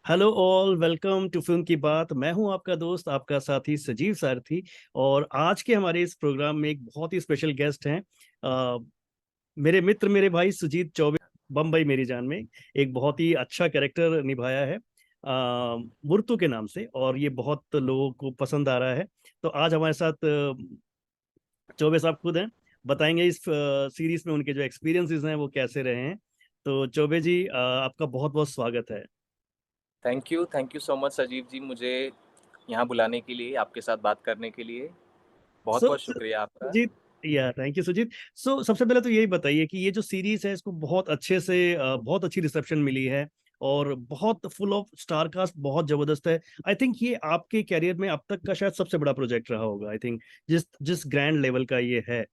Hello all, welcome to film की बात। मैं हूं आपका दोस्त, आपका साथी सजीव सारथी। और आज के हमारे इस प्रोग्राम में एक बहुत ही स्पेशल गेस्ट हैं। मेरे मित्र, मेरे भाई सुजीत चौबे। बम्बई मेरी जान में एक बहुत ही अच्छा कैरेक्टर निभाया है मुर्तू के नाम से, और ये बहुत लोगों को पसंद आ रहा है। तो आज हमारे साथ चौबे साहब खुद हैं, बताएंगे इस सीरीज में उनके जो एक्सपीरियंसेस हैं वो कैसे रहे हैं। तो चौबे जी, आपका बहुत बहुत स्वागत है। थैंक यू सो मच सजीव जी, मुझे यहाँ बुलाने के लिए, आपके साथ बात करने के लिए बहुत सो बहुत शुक्रिया आपका। सुजीत, या थैंक यू सुजीत। सबसे पहले तो यही बताइए कि ये जो सीरीज है इसको बहुत अच्छे से बहुत अच्छी रिसेप्शन मिली है, और बहुत फुल ऑफ स्टार कास्ट, बहुत जबरदस्त है। आई थिंक ये आपके कैरियर में अब तक का शायद सबसे बड़ा प्रोजेक्ट रहा होगा। आई थिंक जिस जिस ग्रैंड लेवल का ये है।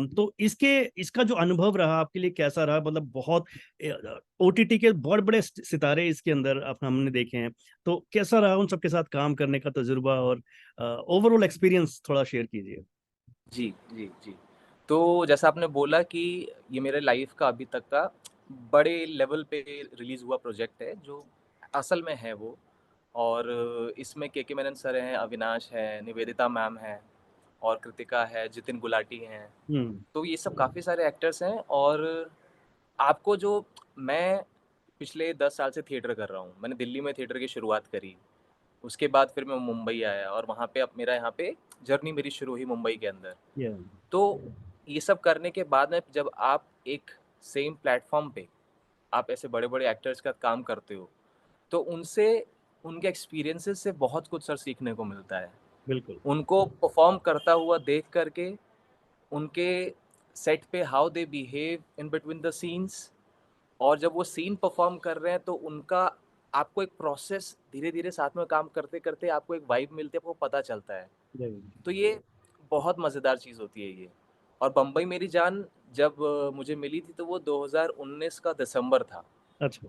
तो इसका जो अनुभव रहा आपके लिए कैसा रहा? मतलब बहुत ओटीटी के बड़े बड़े सितारे इसके अंदर हमने देखे हैं। तो कैसा रहा उन सबके साथ काम करने का तजुर्बा, और ओवरऑल एक्सपीरियंस थोड़ा शेयर कीजिए। जी, जी, जी। तो जैसा आपने बोला कि ये मेरे लाइफ़ का अभी तक का बड़े लेवल पे रिलीज़ हुआ प्रोजेक्ट है, जो असल में है वो। और इसमें केके मेनन सर हैं, अविनाश हैं, निवेदिता मैम हैं और कृतिका है, जितिन गुलाटी हैं। हम्म। तो ये सब काफ़ी सारे एक्टर्स हैं। और आपको जो मैं पिछले 10 साल से थिएटर कर रहा हूँ। मैंने दिल्ली में थिएटर की शुरुआत करी। उसके बाद फिर मैं मुंबई आया और वहाँ पे अब मेरा यहाँ पे जर्नी मेरी शुरू हुई मुंबई के अंदर। या। तो ये सब करने के बाद में जब आप एक सेम प्लेटफॉर्म पे आप ऐसे बड़े-बड़े एक्टर्स के साथ काम करते हो, तो उनसे उनके एक्सपीरियंसेस से बहुत कुछ सर सीखने को मिलता है। बिल्कुल। उनको परफॉर्म करता हुआ देख कर के, उनके सेट पे how they behave in between the scenes, और जब वो सीन परफॉर्म कर रहे हैं तो उनका आपको एक प्रोसेस धीरे-धीरे साथ में काम करते-करते आपको एक वाइब मिलती है, आपको पता चलता है। तो ये बहुत मज़ेदार चीज़ होती है ये। और बम्बई मेरी जान जब मुझे मिली थी तो वो 2019 का दिसंबर था। अच्छा।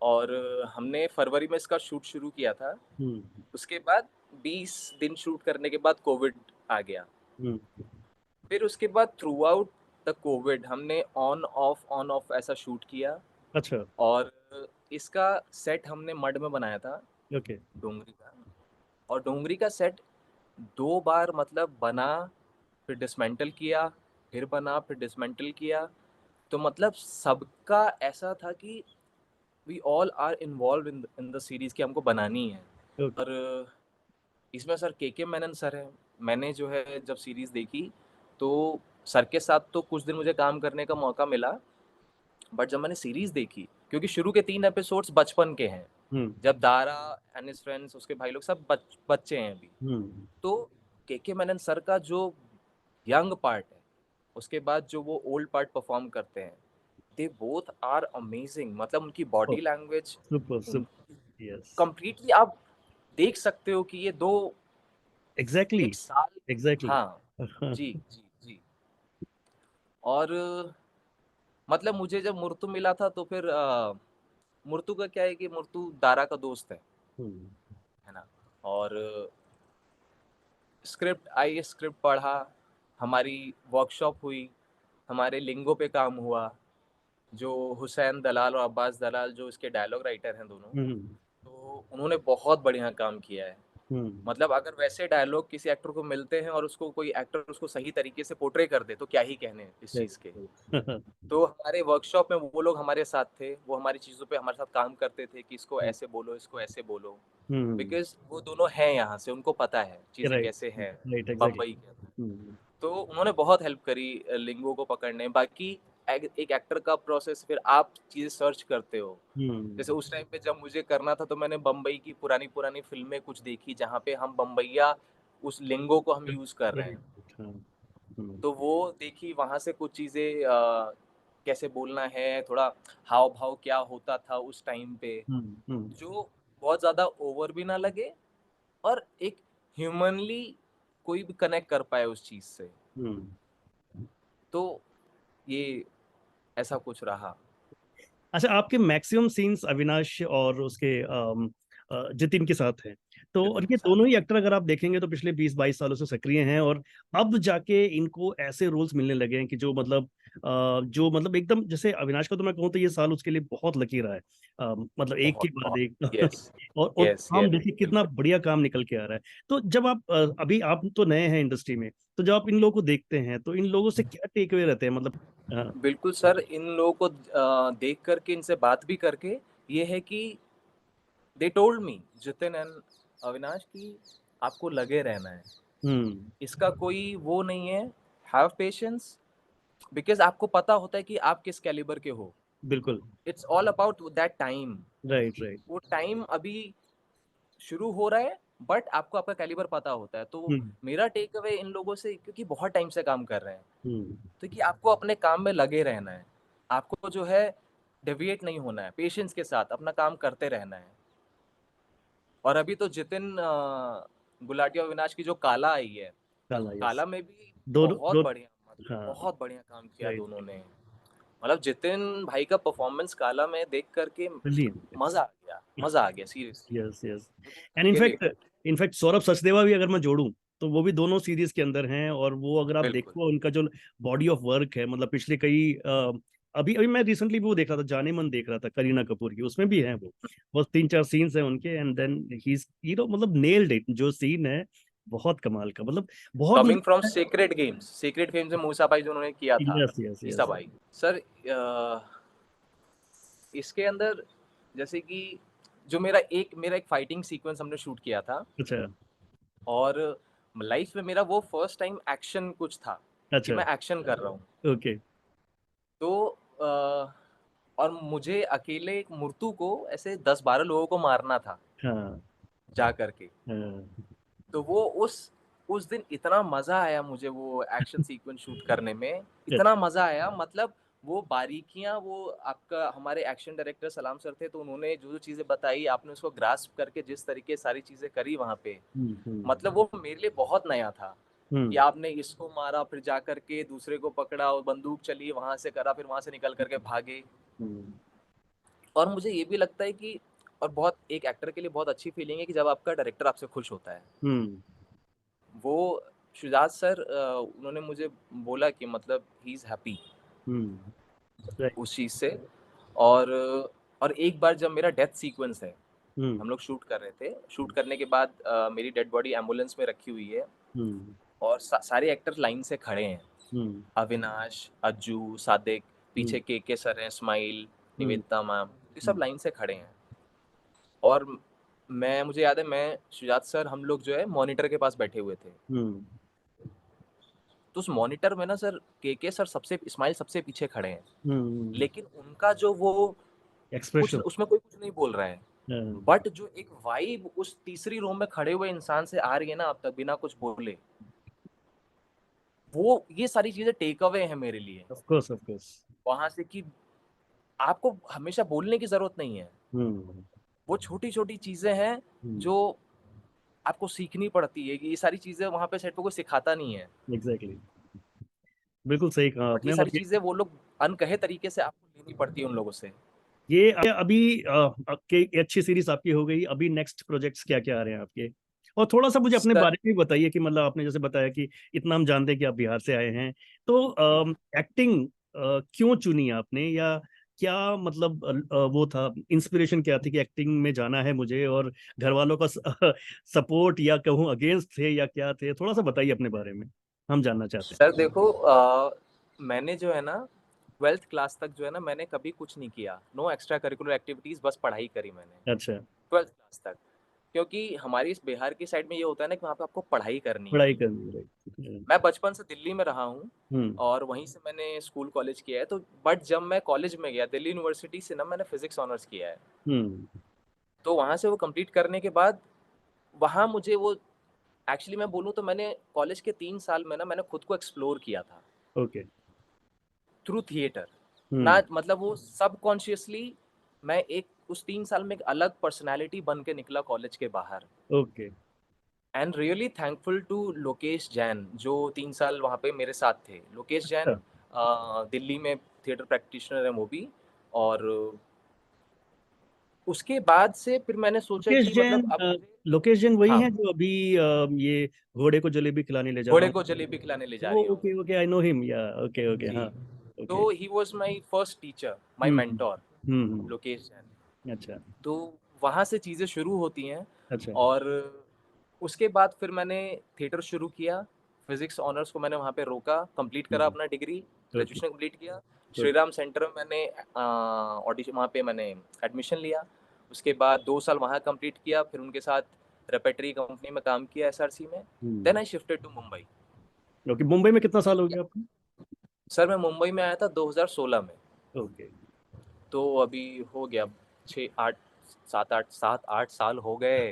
और हमने फरवरी में इसका शूट शुरू किया था। हम्म। उसके बाद 20 दिन शूट करने के बाद कोविड आ गया। हम्म। फिर उसके बाद थ्रू आउट द कोविड हमने ऑन ऑफ ऐसा शूट किया। अच्छा। और इसका सेट हमने मड में बनाया था, ओके। डोंगरी का। और डोंगरी का सेट 2 बार मतलब बना, फिर डिसमेंटल किया, फिर बना, फिर डिसमेंटल किया। तो मतलब सबका ऐसा था कि we all are involve in the series कि हमको बनानी है। ओके। और इसमें सर केके मेनन सर हैं। मैंने जो है जब सीरीज़ देखी, तो सर के साथ तो कुछ दिन मुझे काम करने का मौका मिला। बट जब मैंने सीरीज़ देखी, क्योंकि शुरू के 3 एपिसोड्स बचपन के हैं, हम्म। जब दारा एंड हिज फ्रेंड्स, उसके भाई लोग सब बच्चे हैं अभी। हम्म। तो केके मेनन सर का जो यंग पार्ट है, उसके बाद जो वो ओल्ड पार्ट परफॉर्म करते हैं, दे बोथ आर अमेजिंग। मतलब उनकी body language super super, yes. Completely आप देख सकते हो कि ये दो एग्जैक्टली। एक साल। एग्जैक्टली। हाँ, जी, जी, जी। और मतलब मुझे जब मुर्तू मिला था तो फिर मुर्तू का क्या है कि मुर्तू दारा का दोस्त हम्म। है ना। और स्क्रिप्ट पढ़ा, हमारी वर्कशॉप हुई, हमारे लिंगो पे काम हुआ। जो हुसैन दलाल और अब्बास दलाल जो इसके डायलॉग राइटर हैं दोनों, हम्म। तो उन्होंने बहुत बढ़िया काम किया है। हम्म। मतलब अगर वैसे डायलॉग किसी एक्टर को मिलते हैं और उसको कोई एक्टर उसको सही तरीके से पोर्ट्रे कर दे, तो क्या ही कहने इस चीज़ के। तो हमारे वर्कशॉप में वो लोग हमारे साथ थे, वो हमारी चीज़ों पे हमारे साथ काम करते थे कि इसको ऐसे बोलो, इसको ऐसे बोलो। हम्म। बिकॉज़ वो दोनों हैं यहाँ से, उनको पता है चीज़ें राइट। कैसे हैं राइट, एग्जैक्टली। बम्बई के अंदर। हम्म। तो उन्होंने बहुत हेल्प करी लिंगो को पकड़ने। बाकी एक एक्टर का प्रोसेस, फिर आप चीज़ें सर्च करते हो। हम्म। जैसे उस टाइम पे जब मुझे करना था तो मैंने बम्बई की पुरानी-पुरानी फ़िल्में कुछ देखी जहाँ पे हम बम्बईया उस लिंगो को हम यूज़ कर रहे हैं। राइट। हाँ। हम्म। तो वो देखी, वहाँ से कुछ चीज़ें कैसे बोलना है, थोड़ा हाव-भाव क्या होता था उस टाइम पे, हम्म। जो बहुत ज़्यादा ओवर भी ना लगे और एक ह्यूमनली कोई भी कनेक्ट कर पाए उस चीज़ से। हम्म। तो ये ऐसा कुछ रहा। अच्छा, आपके मैक्सिमम सीन्स अविनाश और उसके जितिन के साथ हैं। तो और जितिन के ये साथ। दोनों ही एक्टर अगर आप देखेंगे तो पिछले 20-22 सालों से सक्रिय हैं, और अब जाके इनको ऐसे रोल्स मिलने लगे हैं कि जो मतलब जो मतलब एकदम, जैसे अविनाश का तो मैं कहूँ तो ये साल उसके लिए बहुत लकी रहा है। मतलब एक के बहुत बाद बहुत। एक यस और यस काम यस। देखिए कितना बिल्कुल बढ़िया काम निकल के आ रहा है। तो जब आप अभी आप तो नए हैं इंडस्ट्री में, तो जब आप इन लोगों को देखते हैं तो इन लोगों से क्या टेक अवे रहते हैं, मतलब बिल्कुल सर, इन लोगों को देख करके, इनसे बात भी करके, ये है कि they told me, Jitin and Avinash, की आपको लगे रहना है, हम्म, इसका कोई वो नहीं है, हैव पेशेंस, बिकॉज आपको पता होता है कि आप किस कैलिबर के हो। बिल्कुल, it's all about that time. Right right, वो टाइम अभी शुरू हो रहा है, बट आपको आपका कैलिबर पता होता है। तो हम्म, मेरा टेक अवे इन लोगों से, क्योंकि बहुत टाइम से काम कर रहे हैं, हम्म, तो कि आपको अपने काम में लगे रहना है, आपको जो है डेविएट नहीं होना है, पेशेंस के साथ अपना काम करते रहना है। और अभी तो जितिन गुलाटी और विनाश की जो काला आई है, काला, यस, काला में भी दोनों बहुत दो, बढ़िया, मतलब हाँ, बहुत बढ़िया काम किया राइट, दोनों ने। मतलब जितिन भाई का परफॉर्मेंस काला में देख करके ब्रिलियंट, मजा आ गया, मजा आ गया seriously. Yes yes. Jitin and really in fact, good. In fact Saurabh Sachdeva भी अगर मैं जोड़ूं तो वो भी दोनों सीरीज के अंदर हैं, और वो अगर आप बिल्कुल। देखो उनका जो बॉडी ऑफ वर्क है, मतलब पिछले कई अभी अभी मैं रिसेंटली वो देख रहा था, जाने मन देख रहा था करीना कपूर की, उसमें भी है वो, बस 3-4 सीन्स हैं उनके, एंड देन ही इज मतलब नेल्ड इट, जो सीन है बहुत कमाल का, मतलब बहुत कमिंग फ्रॉम मुझे। सीक्रेट गेम्स, सीक्रेट गेम्स में मूसा भाई जो उन्होंने किया था, यस यस ईसा यस, भाई सर, इसके अंदर जैसे कि जो मेरा एक फाइटिंग सीक्वेंस हमने शूट किया था, अच्छा और लाइफ में मेरा वो फर्स्ट टाइम एक्शन कुछ था, कि अच्छा, मैं एक्शन कर रहा हूँ। ओके, तो और मुझे अकेले एक मुर्तू को ऐसे 10-12 लोगों को मारना था हाँ जा करके। हाँ, तो वो उस दिन इतना मजा आया मुझे वो एक्शन सीक्वेंस शूट करने में, अच्छा, इतना मजा आया, मतलब वो बारीकियां, वो आपका हमारे एक्शन डायरेक्टर सलाम सर थे, तो उन्होंने जो जो चीजें बताई, आपने उसको ग्रास्प करके जिस तरीके सारी चीजें करी वहां पे, हम्म, मतलब वो मेरे लिए बहुत नया था, कि हम्म, आपने इसको मारा, फिर जा करके दूसरे को पकड़ा और बंदूक चली, वहां से करा, फिर वहां से निकल करके भागे। हम्म, और मुझे ये भी लगता है कि, और बहुत एक एक्टर के लिए बहुत अच्छी फीलिंग है कि जब आपका डायरेक्टर आपसे खुश होता है। हम्म, वो शुजात सर, उन्होंने मुझे बोला कि मतलब he is happy hmm, right, उस चीज़ से। और और एक बार जब मेरा डेथ सीक्वेंस है, हम्म, हम लोग शूट कर रहे थे, शूट करने के बाद मेरी डेड बॉडी एम्बुलेंस में रखी हुई है, हम्म, और सारे एक्टर लाइन से खड़े हैं, हम्म, अविनाश, अज्जू, सादिक, हम्म, पीछे के सर हैं, स्माइल, हम्म, निवेदिता मैम, ये सब हम्म, लाइन से खड़े हैं। और मुझे याद है, मैं, शुजात सर, हम लोग जो है मॉनिटर के पास बैठे हुए थे। हम्म, तो उस मॉनिटर में ना सर, के सर सबसे, इस्माइल सबसे पीछे खड़े हैं, हम्म, लेकिन उनका जो वो कुछ, एक्सप्रेशन, उसमें कोई कुछ नहीं बोल रहा है, बट जो एक वाइब उस तीसरी रो में खड़े हुए इंसान से आ रही है ना, अब तक बिना कुछ बोले, वो ये सारी चीजें टेक अवे है मेरे लिए ऑफ कोर्स ऑफ कोर्स, वहां से, कि आपको हमेशा बोलने की जरूरत नहीं है, हम्म, वो छोटी छोटी चीजें हैं हम्म, जो आपको सीखनी पड़ती है, कि ये सारी चीजें वहां पे सेट पे कोई सिखाता नहीं है, एग्जैक्टली, बिल्कुल सही कहा बट ये आपने। सारी और चीजें वो लोग अनकहे तरीके से आपको लेनी पड़ती है उन लोगों से। ये अभी के अच्छी सीरीज आपकी हो गई, अभी नेक्स्ट प्रोजेक्ट्स क्या क्या आ रहे हैं आपके? और थोड़ा सा मुझे अपने सर, बारे में भी बताइए कि मतलब आपने जैसे बताया कि इतना हम जानते हैं कि आप बिहार से आए हैं, तो एक्टिंग क्यों चुनी आपने, या क्या मतलब वो था, इंस्पिरेशन क्या थी कि एक्टिंग में जाना है मुझे, और घर वालों का सपोर्ट या कहूँ अगेंस्ट थे या क्या थे, थोड़ा सा बताइए अपने बारे में, हम जानना चाहते सर देखो, मैंने जो है ना 12th क्लास तक जो है ना, मैंने कभी कुछ नहीं किया, नो एक्स्ट्रा करिकुलर एक्टिविटीज़, बस पढ़ाई करी मैंने हैं। अच्छा, 12th क्लास तक। क्योंकि हमारी इस बिहार की साइड में ये होता है ना, कि वहाँ पे आपको पढ़ाई करनी है। पढ़ाई करनी, राइट, मैं बचपन से दिल्ली में रहा हूँ, हम्म, और वहीं से मैंने स्कूल कॉलेज किया है, तो बट जब मैं कॉलेज में गया दिल्ली यूनिवर्सिटी से ना, मैंने फिजिक्स ऑनर्स किया है। हम्म, तो वहाँ से वो कंप्लीट करने के बाद, वहाँ मुझे वो, एक्चुअली मैं बोलूँ तो मैंने कॉलेज के 3 साल में ना, मैंने खुद को एक्सप्लोर किया था ओके, थ्रू थिएटर। ना हम्म, मतलब वो सबकॉन्शियसली, मैं एक उस 3 साल में एक अलग पर्सनैलिटी बन के निकला कॉलेज के बाहर। Okay, and really thankful to Lokesh Jain, जो 3 साल वहाँ पे मेरे साथ थे। लोकेश जैन दिल्ली में थिएटर प्रैक्टिशनर है वो भी, और उसके बाद से फिर मैंने सोचा लोकेश कि जैन, मतलब अब मुझे, लोकेश जैन वही हाँ, है जो अभी ये घोड़े को जलेबी खिलाने ले जाता घोड़े हूँ? को जलेबी खिलाने ले जा ओ रही हूँ। Okay okay, I know him, yeah okay okay, जी, हाँ। तो okay. He was my first teacher, my hmm mentor, hmm. Lokesh Jain. अच्छा तो वहाँ से चीज़ें शुरू होती हैं। अच्छा। और उसके बाद फिर मैंने थिएटर शुरू किया। फिज़िक्स ऑनर्स को मैंने वहाँ पे रोका, कंप्लीट करा अपना डिग्री, ओके ग्रेजुएशन कंप्लीट किया। ओके। श्रीराम सेंटर में मैंने ऑडिशन, वहाँ पे मैंने एडमिशन लिया। उसके बाद 2 साल वहाँ कंप्लीट किया, फिर उनके साथ रेपेटरी कंपनी में काम किया एसआरसी में। Then I shifted to Mumbai. Okay, Mumbai में कितना साल हो गया आपको? सर मैं मुंबई में आया था 2016 में, ओके। तो अभी हो गया 6 8 7 8 साल हो गए।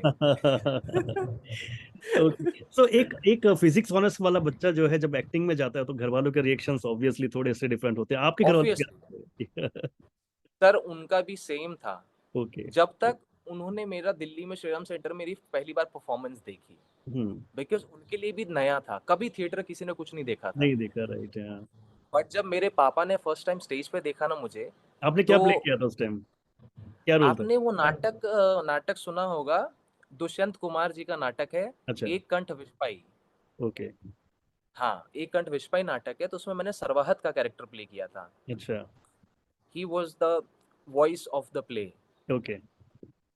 ओके, सो एक एक फिजिक्स ऑनर्स वाला बच्चा जो है जब एक्टिंग में जाता है तो घर वालों के रिएक्शंस ऑब्वियसली थोड़े से डिफरेंट होते हैं, आपके घर वाले ऑब्वियसली क्या? सर उनका भी सेम था। ओके। जब तक उन्होंने मेरा दिल्ली में श्रीराम सेंटर में मेरी पहली बार परफॉर्मेंस देखी, हम्म। बिकॉज उनके लिए भी नया था, कभी थिएटर किसी ने कुछ नहीं देखा था। नहीं देखा, राइट, हाँ। बट जब मेरे पापा ने फर्स्ट टाइम स्टेज पे देखा ना मुझे, आपने क्या तो प्ले किया था उस टाइम? क्या रोल था? आपने वो नाटक सुना होगा, दुष्यंत कुमार जी का नाटक है, अच्छा। एक कंठ विस्पाई। ओके। हाँ, एक कंठ विस्पाई नाटक है, तो उसमें मैंने सरवाहत का कैरेक्टर प्ले किया था। अच्छा। He was the voice of the play. Okay.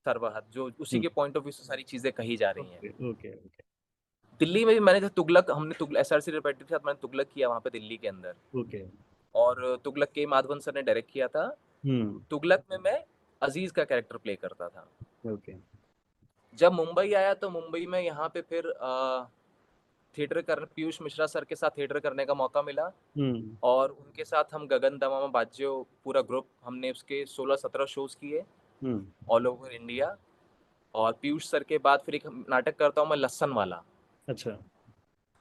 सरवाहत जो उसी के पॉइंट ऑफ व्यू से सारी चीजें कही जा रही हैं। ओके ओके ओके दिल्ली में भी मैंने जब तुगलक, हमने तुगलक एसआरसी रिपेटिव के साथ मैंने तुगलक किया वहाँ पे दिल्ली के अंदर। ओके। और तुगलक के माधवन सर ने डायरेक्ट किया था। हम्म। तुगलक में मैं अजीज का कैरेक्टर प्ले करता था। ओके। जब मुंबई आया तो मुंबई में यहाँ पे फिर थिएटर कर पीयूष मिश्रा सर के साथ थिएटर करने का मौका मिला। हम्म और उनके साथ हम गगन दमामा बाज्यो पूरा ग्रुप, हमने उसके 16-17 शोज किए हम्म। All over India. और पीयूष सर के बाद फिर एक नाटक करता हूँ मैं, लस्सन वाला। अच्छा।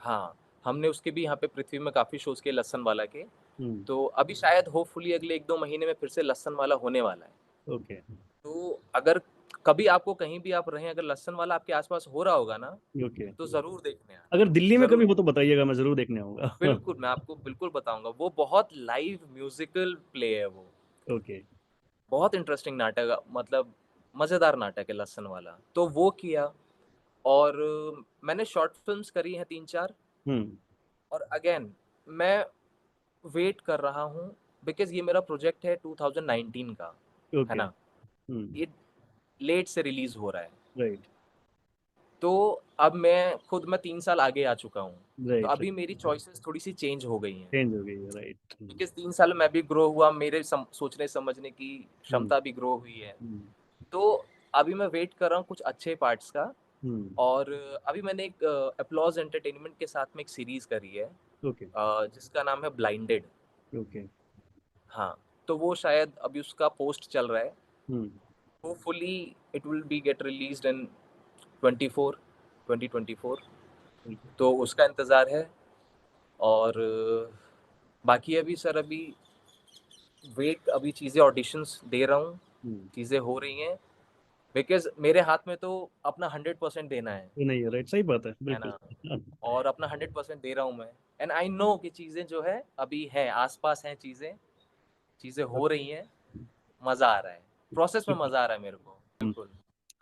हाँ, हमने उसके भी यहाँ पे पृथ्वी में काफ़ी शोज किए लस्सन वाला के। हम्म। तो अभी शायद होपफुली अगले 1-2 महीने में फिर से लस्सन वाला होने वाला है। ओके तो अगर कभी आपको कहीं भी आप रहें, अगर लस्सन वाला आपके आसपास हो रहा होगा ना, ओके। तो ज़रूर देखने आना, अगर दिल्ली में कभी ज़रूर। हो तो बताइएगा, मैं जरूर देखने आऊंगा। बिल्कुल, मैं आपको बिल्कुल बताऊँगा। वो बहुत लाइव म्यूज़िकल प्ले है वो। ओके। बहुत इंटरेस्टिंग नाटक, मतलब मज़ेदार नाटक है लस्सन वाला। तो वो किया। और मैंने शॉर्ट फ़िल्म्स करी हैं 3-4। हम्म। और अगेन मैं वेट कर रहा हूँ, बिकॉज़ ये मेरा प्रोजेक्ट है 2019 का, है ओके। ना? हम्म। ये लेट से रिलीज़ हो रहा है। राइट तो अब मैं खुद मैं 3 साल आगे आ चुका हूँ। तो राइट। अभी मेरी चॉइसेस थोड़ी-सी चेंज हो गई हैं। चेंज हो गई है, राइट। बिकॉज़ 3 साल में मैं भी ग्रो हुआ, मेरे सोचने समझने की हम्म क्षमता भी ग्रो हुई है। हम्म तो अभी मैं वेट कर रहा हूँ कुछ अच्छे पार्ट्स का। हम्म। और अभी मैंने एक एप्लॉज़ एंटरटेनमेंट के साथ में एक सीरीज़ करी है, ओके जिसका नाम है ब्लाइंडेड। ओके। हाँ, तो वो शायद अभी उसका पोस्ट चल रहा है। Hmm. Hopefully it will be get released in 24 2024। बिल्कुल। तो उसका इंतज़ार है। और बाकी अभी सर अभी वेट, अभी चीज़ें ऑडिशंस दे रहा हूँ, हम्म। चीज़ें हो रही हैं। बिकॉज़ मेरे हाथ में तो अपना 100% देना ये नहीं है, राइट, सही बात है, है बिल्कुल। ना? और अपना 100% दे रहा हूँ मैं। एंड आई नो कि चीज़ें जो है अभी हैं, आस-पास हैं चीज़ें, चीज़ें हो रही हैं, मज़ा आ रहा है। प्रोसेस में मज़ा आ रहा है मेरे को। बिल्कुल।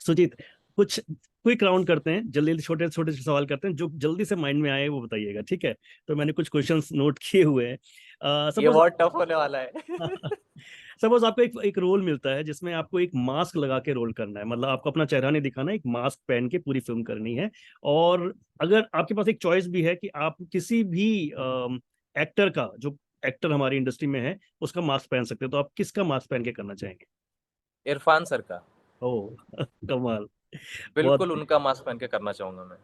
सुजीत, कुछ क्विक राउंड करते हैं, जल्दी छोटे छोटे से सवाल करते हैं, जो जल्दी से माइंड में आए वो बताइएगा, ठीक है? तो मैंने कुछ क्वेश्चंस नोट किए हुए हैं। ये सपोज बहुत टफ होने वाला है। सपोज आपको एक रोल मिलता है जिसमें आपको एक मास्क लगा के रोल करना है, मतलब आपको अपना चेहरा नहीं दिखाना, एक मास्क पहन के पूरी फिल्म करनी है। और अगर आपके पास एक चॉइस भी है कि आप किसी भी एक्टर का, जो एक्टर हमारी इंडस्ट्री में है, उसका मास्क पहन सकते हैं, तो आप किसका मास्क पहन के करना चाहेंगे? इरफान सर का। ओ कमाल। बहुत बिल्कुल उनका मास्क पहन के करना चाहूँगा मैं।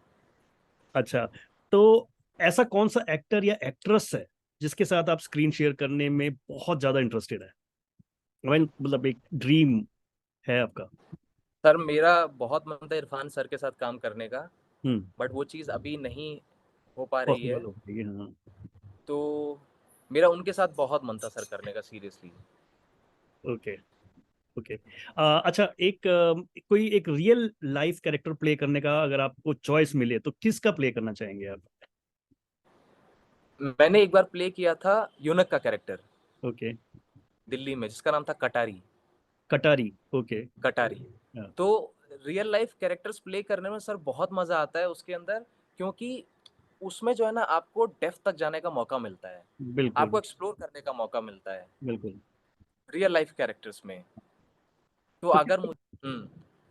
अच्छा। तो ऐसा कौन सा एक्टर या एक्ट्रेस है जिसके साथ आप स्क्रीन शेयर करने में बहुत ज्यादा इंटरेस्टेड है? मतलब एक ड्रीम है आपका? सर मेरा बहुत मन था इरफान सर के साथ काम करने का, हम्म। बट वो चीज़ अभी नहीं हो पा रही है। पॉसिबल हो गई, हाँ। तो मेरा उनके साथ बहुत मन था सर करने का, सीरियसली। Okay okay. अच्छा, कोई एक रियल लाइफ कैरेक्टर प्ले करने का अगर आपको चॉइस मिले तो किसका प्ले करना चाहेंगे आप? मैंने एक बार प्ले किया था यूनक का कैरेक्टर ओके। दिल्ली में, जिसका नाम था कटारी। कटारी, ओके। कटारी। हाँ, तो रियल लाइफ कैरेक्टर्स प्ले करने में सर बहुत मज़ा आता है उसके अंदर, क्योंकि उसमें जो है ना आपको डेप्थ तक जाने का मौका मिलता है। बिल्कुल, आपको एक्सप्लोर करने का मौका मिलता है, बिल्कुल। रियल लाइफ कैरेक्टर्स में। तो तो अगर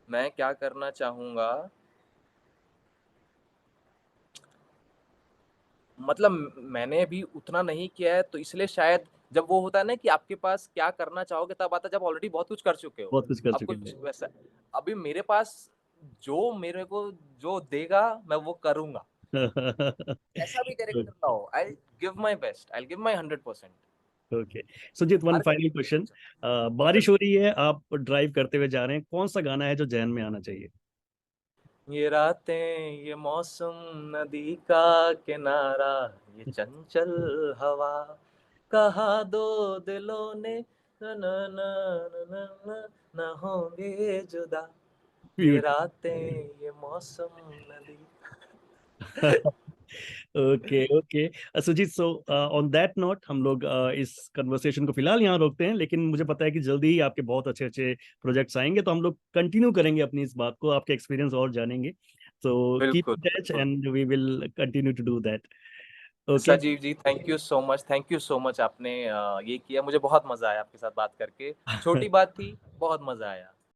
मैं क्या करना चाहूँगा, मतलब मैंने अभी उतना नहीं किया है, तो इसलिए शायद जब वो होता है ना कि आपके पास क्या करना चाहोगे तब आता है जब ऑलरेडी बहुत कुछ कर चुके हो। बहुत कुछ कर अब चुके कुछ हैं। वैसा अभी मेरे पास जो मेरे को जो देगा मैं वो करूँगा। कैसा भी कैरेक्टर ना हो, I give my best, I give my 100%। Okay, Sujeet, one her final question. बारिश हो बिल्कुल। रही है, आप ड्राइव करते हुए जा रहे हैं, कौन सा गाना है जो जहन में आना चाहिए? ये रातें, ये मौसम, नदी का किनारा, ये चंचल हवा, कहा दो दिलों ने न न न न न न न होंगे जुदा, ये ब्यूटीफुल। रातें, ये मौसम, नदी। Okay, okay. Sujeet, so on that note हम लोग इस कन्वर्सेशन को फिलहाल यहाँ रोकते हैं, लेकिन मुझे पता है कि जल्दी ही आपके बहुत अच्छे अच्छे प्रोजेक्ट्स आएंगे, तो हम लोग कंटिन्यू करेंगे अपनी इस बात को, आपके एक्सपीरियंस और जानेंगे। तो कीप बिल्कुल, इन टच बिल्कुल। And we will continue to do that. Okay. Sajeev ji, thank you so much, आपने ये किया, मुझे बहुत मज़ा आया आपके साथ बात करके। छोटी बात थी, बहुत मज़ा आया।